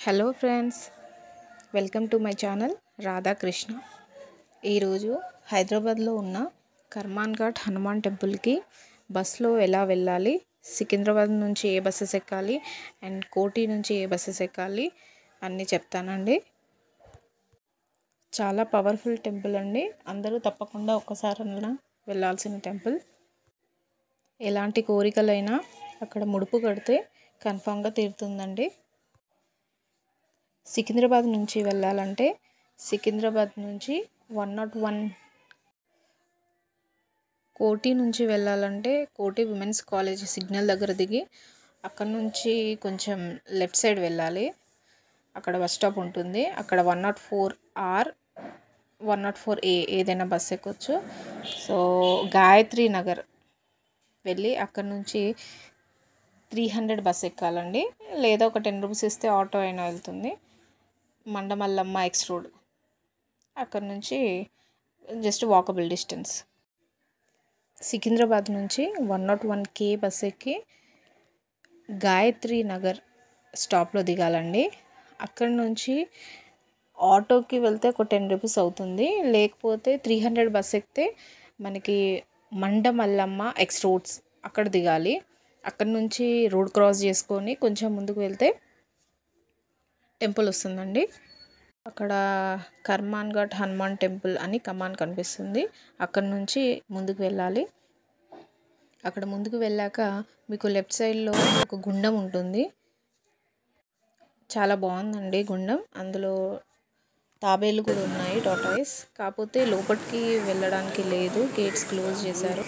Hello friends, welcome to my channel Radhakrishna. ఈరోజు హైదరాబాద్లో ఉన్న కర్మాన్ ఘాట్ హనుమాన్ టెంపుల్కి బస్లో ఎలా వెళ్ళాలి, సికింద్రాబాద్ నుంచి ఏ బస్సెస్ ఎక్కాలి అండ్ కోటి నుంచి ఏ బస్సెస్ ఎక్కాలి అన్నీ చెప్తానండి. చాలా పవర్ఫుల్ టెంపుల్ అండి. అందరూ తప్పకుండా ఒక్కసారైనా వెళ్ళాల్సిన టెంపుల్. ఎలాంటి కోరికలైనా అక్కడ ముడుపు కడితే కన్ఫామ్గా తీరుతుందండి. సికింద్రాబాద్ నుంచి వెళ్ళాలంటే సికింద్రాబాద్ నుంచి 101, కోటి నుంచి వెళ్ళాలంటే కోటి విమెన్స్ కాలేజ్ సిగ్నల్ దగ్గర దిగి అక్కడ నుంచి కొంచెం లెఫ్ట్ సైడ్ వెళ్ళాలి. అక్కడ బస్ స్టాప్ ఉంటుంది. అక్కడ 104R 104A ఏదైనా బస్ ఎక్కొచ్చు. సో గాయత్రి నగర్ వెళ్ళి అక్కడ నుంచి 300 బస్ ఎక్కాలండి. లేదా ఒక 10 రూపీస్ ఇస్తే ఆటో అయినా వెళ్తుంది. మండమల్లమ్మ ఎక్స్ రోడ్, అక్కడ నుంచి జస్ట్ వాకబుల్ డిస్టెన్స్. సికింద్రాబాద్ నుంచి 101K బస్ ఎక్కి గాయత్రి నగర్ స్టాప్లో దిగాలండి. అక్కడ నుంచి ఆటోకి వెళ్తే ఒక 10 రూపీస్ అవుతుంది. లేకపోతే 300 బస్ ఎక్కితే మనకి మండమల్లమ్మ ఎక్స్ రోడ్స్ అక్కడ దిగాలి. అక్కడ నుంచి రోడ్ క్రాస్ చేసుకొని కొంచెం ముందుకు వెళ్తే టెంపుల్ వస్తుందండి. అక్కడ కర్మాన్ ఘాట్ హనుమాన్ టెంపుల్ అని కమాన్ కనిపిస్తుంది. అక్కడ నుంచి ముందుకు వెళ్ళాలి. అక్కడ ముందుకు వెళ్ళాక మీకు లెఫ్ట్ సైడ్లో ఒక గుండం ఉంటుంది. చాలా బాగుందండి గుండం. అందులో తాబేలు కూడా ఉన్నాయి, టాటాయిస్. కాకపోతే లోపలికి వెళ్ళడానికి లేదు, గేట్స్ క్లోజ్ చేశారు.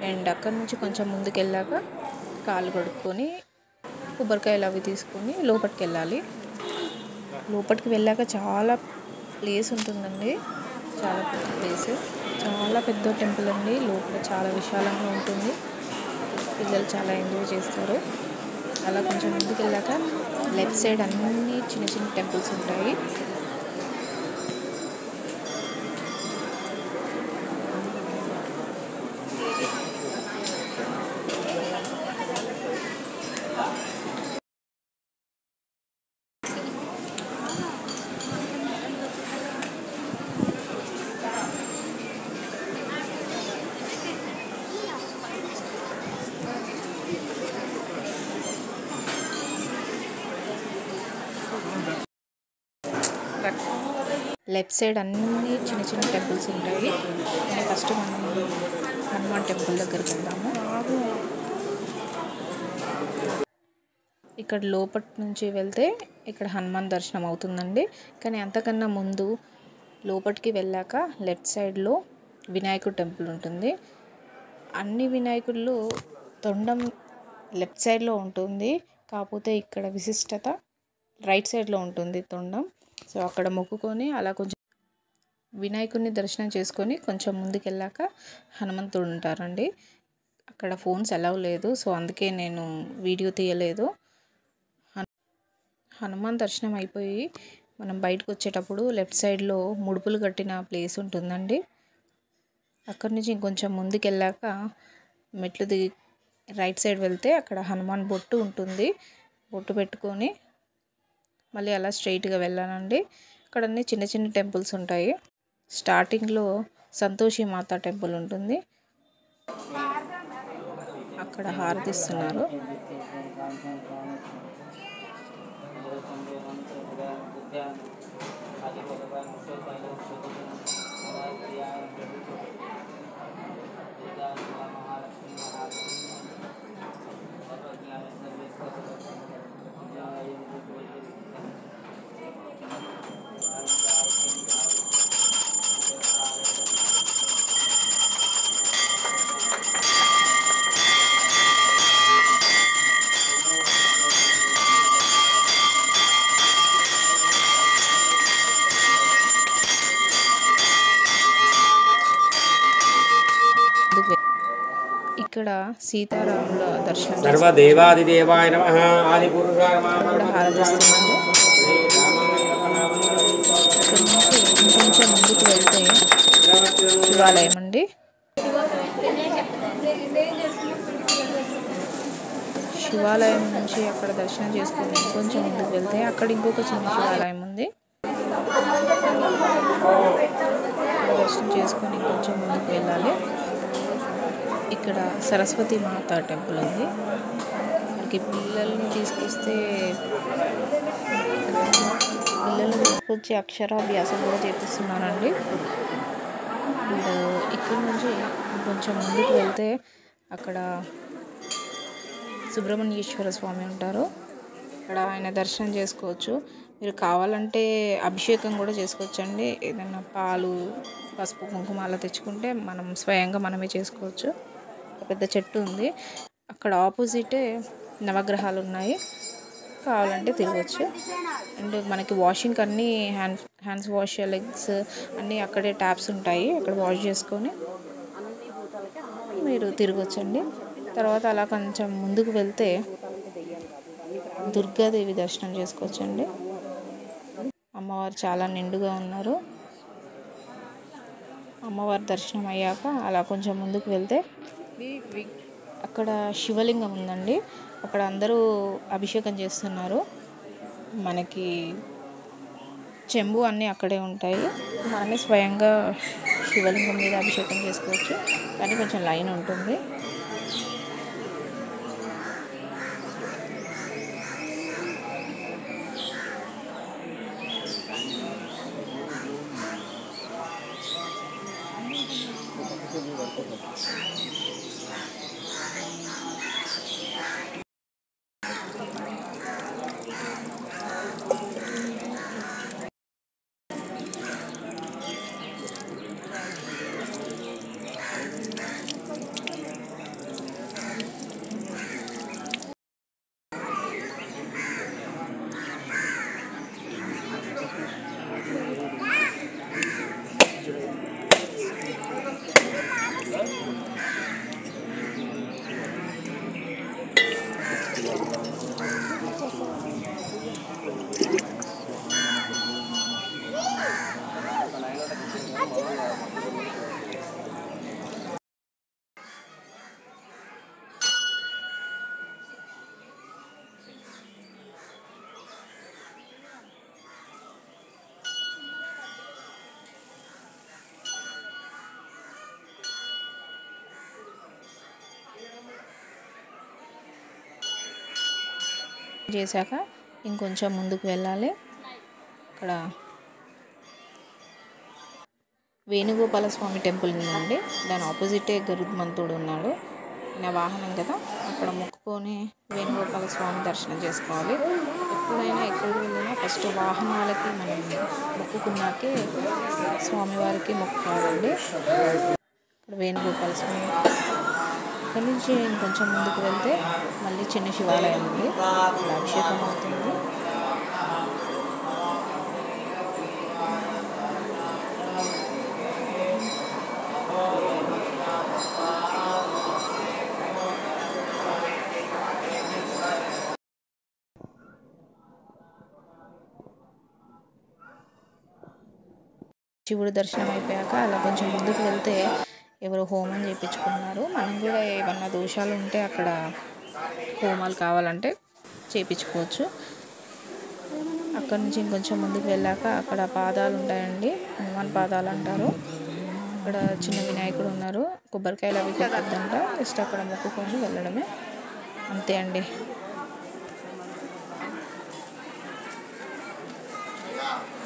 అండ్ అక్కడ నుంచి కొంచెం ముందుకు వెళ్ళాక కాలు కడుక్కొని కొబ్బరికాయలు అవి తీసుకొని లోపలికి వెళ్ళాలి. లోపలికి వెళ్ళాక చాలా ప్లేస్ ఉంటుందండి. చాలా పెద్ద ప్లేస్, చాలా పెద్ద టెంపుల్ అండి. లోపల చాలా విశాలంగా ఉంటుంది. పిల్లలు చాలా ఎంజాయ్ చేస్తారు. అలా కొంచెం ముందుకు వెళ్ళాక లెఫ్ట్ సైడ్ అన్నీ చిన్న చిన్న టెంపుల్స్ ఉంటాయి. లెఫ్ట్ సైడ్ అన్నీ చిన్న చిన్న టెంపుల్స్ ఉంటాయి. ఫస్ట్ మనం హనుమాన్ టెంపుల్ దగ్గరికి వెళ్దాము. ఇక్కడ లోపటి నుంచి వెళ్తే ఇక్కడ హనుమాన్ దర్శనం అవుతుందండి. కానీ అంతకన్నా ముందు లోపలికి వెళ్ళాక లెఫ్ట్ సైడ్లో వినాయకుడు టెంపుల్ ఉంటుంది. అన్ని వినాయకుళ్ళు తొండం లెఫ్ట్ సైడ్లో ఉంటుంది. కాకపోతే ఇక్కడ విశిష్టత రైట్ సైడ్లో ఉంటుంది తొండం. సో అక్కడ మొక్కుకొని అలా కొంచెం వినాయకుడిని దర్శనం చేసుకొని కొంచెం ముందుకు వెళ్ళాక హనుమంతుడు ఉంటారండి. అక్కడ ఫోన్స్ అలౌ లేదు, సో అందుకే నేను వీడియో తీయలేదు. హనుమాన్ దర్శనం అయిపోయి మనం బయటకు వచ్చేటప్పుడు లెఫ్ట్ సైడ్లో ముడుపులు కట్టిన ప్లేస్ ఉంటుందండి. అక్కడి నుంచి ఇంకొంచెం ముందుకు వెళ్ళాక మెట్లు దిగి రైట్ సైడ్ వెళ్తే అక్కడ హనుమాన్ బొట్టు ఉంటుంది. బొట్టు పెట్టుకొని మళ్ళీ అలా స్ట్రైట్గా వెళ్ళానండి. అక్కడ అన్ని చిన్న చిన్న టెంపుల్స్ ఉంటాయి. స్టార్టింగ్లో సంతోషి మాత టెంపుల్ ఉంటుంది. అక్కడ హారతిస్తున్నారు. ఇక్కడ సీతారాముల దర్శనం సర్వదేవాదిదేవాయ నమః ఆదిపురుషాయ నమః కూడా హారతిస్తున్నారు. ఇక్కడ నుంచి ఇంకొంచెం ముందుకు వెళ్తే శివాలయం అండి. శివాలయం నుంచి అక్కడ దర్శనం చేసుకుని ఇంకొంచెం ముందుకు వెళ్తే అక్కడ ఇంకొక చిన్న శివాలయం ఉంది. అక్కడ దర్శనం చేసుకొని ఇంకొంచెం ముందుకు వెళ్ళాలి. ఇక్కడ సరస్వతి మాత టెంపుల్ ఉంది. మనకి పిల్లల్ని తీసుకొస్తే పిల్లల్ని తీసుకొచ్చి అక్షరాభ్యాసం కూడా చేపిస్తున్నానండి. అండ్ ఇక్కడ నుంచి కొంచెం ముందుకు వెళ్తే అక్కడ సుబ్రహ్మణ్యేశ్వర స్వామి ఉంటారు. అక్కడ ఆయన దర్శనం చేసుకోవచ్చు. మీరు కావాలంటే అభిషేకం కూడా చేసుకోవచ్చండి. ఏదైనా పాలు, పసుపు, కుంకుమ అలా తెచ్చుకుంటే మనం స్వయంగా మనమే చేసుకోవచ్చు. పెద్ద చెట్టు ఉంది. అక్కడ ఆపోజిటే నవగ్రహాలు ఉన్నాయి. కావాలంటే తిరగచ్చు. అండ్ మనకి వాషింగ్ అన్నీ హ్యాండ్స్ వాష్, లెగ్స్ అన్నీ అక్కడే ట్యాప్స్ ఉంటాయి. అక్కడ వాష్ చేసుకొని మీరు తిరగొచ్చండి. తర్వాత అలా కొంచెం ముందుకు వెళ్తే దుర్గాదేవి దర్శనం చేసుకోవచ్చండి. అమ్మవారు చాలా నిండుగా ఉన్నారు. అమ్మవారి దర్శనం అయ్యాక అలా కొంచెం ముందుకు వెళ్తే అక్కడ శివలింగం ఉందండి. అక్కడ అందరూ అభిషేకం చేస్తున్నారు. మనకి చెంబు అన్నీ అక్కడే ఉంటాయి. మనమే స్వయంగా శివలింగం మీద అభిషేకం చేసుకోవచ్చు. కానీ కొంచెం లైన్ ఉంటుంది. చేశాక ఇంకొంచెం ముందుకు వెళ్ళాలి. అక్కడ వేణుగోపాల స్వామి టెంపుల్ ఉందండి. దాని ఆపోజిటే గరుత్మంతుడు ఉన్నాడు. నా వాహనం కదా, అక్కడ మొక్కుకొని వేణుగోపాల స్వామి దర్శనం చేసుకోవాలి. ఎప్పుడైనా ఎక్కడికి వెళ్ళినా ఫస్ట్ వాహనాలకి మనం మొక్కుకున్నాకే స్వామివారికి మొక్కుకోవాలండి. ఇక్కడ వేణుగోపాల స్వామి. అక్కడి నుంచి ఇంకొంచెం ముందుకు వెళ్తే మళ్ళీ చిన్న శివాలయం ఉంది. అక్కడ అభిషేకం అవుతుంది. శివుడు దర్శనం అయిపోయాక అలా కొంచెం ముందుకు వెళ్తే ఎవరో హోమం చేయించుకున్నారు. మనం కూడా ఏమన్నా దోషాలు ఉంటే అక్కడ హోమాలు కావాలంటే చేయించుకోవచ్చు. అక్కడ నుంచి ఇంకొంచెం ముందుకు వెళ్ళాక అక్కడ పాదాలు ఉంటాయండి. హనుమాన్ పాదాలు అంటారు. అక్కడ చిన్న వినాయకుడు ఉన్నారు. కొబ్బరికాయలు అవి కొట్టద్దంట. జస్ట్ అక్కడ మొక్కుకొని వెళ్ళడమే, అంతే అండి.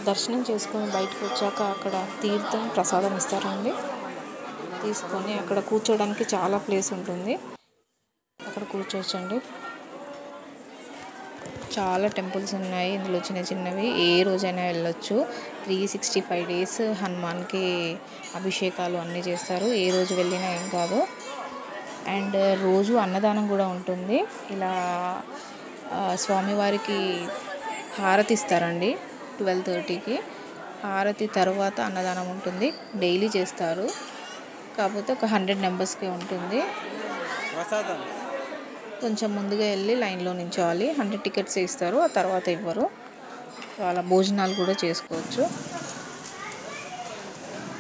దర్శనం చేసుకొని బయటకు వచ్చాక అక్కడ తీర్థం ప్రసాదం ఇస్తారండి. తీసుకొని అక్కడ కూర్చోడానికి చాలా ప్లేస్ ఉంటుంది. అక్కడ కూర్చోవచ్చండి. చాలా టెంపుల్స్ ఉన్నాయి ఇందులో, చిన్న చిన్నవి. ఏ రోజైనా వెళ్ళొచ్చు. 365 days హనుమాన్కి అభిషేకాలు అన్నీ చేస్తారు. ఏ రోజు వెళ్ళినా ఏం కాదు. అండ్ రోజు అన్నదానం కూడా ఉంటుంది. ఇలా స్వామివారికి హారతి ఇస్తారండి 12:30కి. హారతి తర్వాత అన్నదానం ఉంటుంది. డైలీ చేస్తారు. కాకపోతే ఒక 100 మెంబర్స్కే ఉంటుంది. కొంచెం ముందుగా వెళ్ళి లైన్లో నించోవాలి. 100 టికెట్స్ ఇస్తారు, ఆ తర్వాత ఇవ్వరు. అలా భోజనాలు కూడా చేసుకోవచ్చు.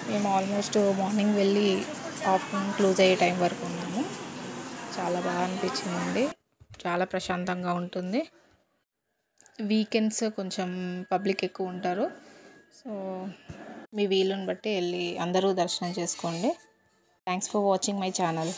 మేము ఆల్మోస్ట్ మార్నింగ్ వెళ్ళి ఆఫ్టర్నూన్ క్లోజ్ అయ్యే టైం వరకు ఉన్నాము. చాలా బాగా అనిపించిందండి. చాలా ప్రశాంతంగా ఉంటుంది. వీకెండ్స్ కొంచెం పబ్లిక్ ఎక్కువ ఉంటారు. సో మీ వీలుని బట్టి వెళ్ళి అందరూ దర్శనం చేసుకోండి. Thanks for watching my channel.